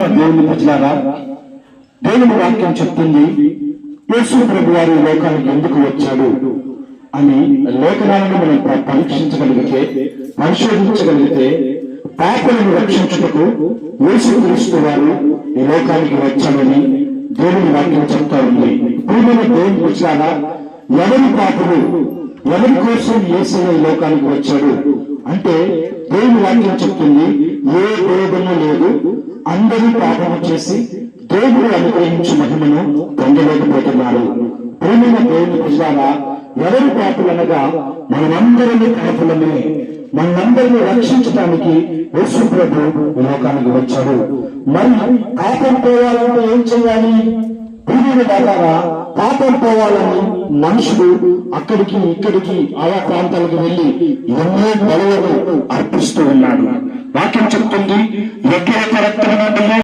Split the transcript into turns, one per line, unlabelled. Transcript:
దేవుని ప్రజలారా, దేవుని వాక్యం చెప్తుంది యేసు ప్రభు వారు లోకానికి ఎందుకు వచ్చాడు అని లేఖనాలను మనం పరీక్షించగలిగితే, పరిశోధించగలిగితే పాపలను రక్షించుటకు యేసు క్రీస్తు వారు ఈ లోకానికి వచ్చాడని దేవుని వాక్యం చెప్తా ఉంది. ప్రియమైన దేవుని ప్రజలారా, ఎవరి పాపలు, ఎవరి కోసం యేసయ్య ఈ లోకానికి వచ్చాడు అంటే దేవుని వాక్యం చెప్తుంది ఏ భేదము లేదు, అందరూ పాపము చేసి దేవుడు అనుగ్రహించు మహిమను పొందలేకపోతున్నారు. ప్రియమైన దేవుని ప్రజలారా, ఎవరి పాపలనగా మనమందరినీ పాపలమే. మనందరినీ రక్షించడానికి యేసు ప్రభు ఈ లోకానికి వచ్చాడు. మరి పాపం పోవాలంటే ఏం చేయాలి? ప్రియమైన వాళ్ళారా, పాపం పోవాలని మనుషులు అక్కడికి ఇక్కడికి ఆయా ప్రాంతాలకు వెళ్లి ఎన్నో బలులను అర్పిస్తూ ఉన్నాడు. వాక్యం చెప్తుంది, ఎక్కడ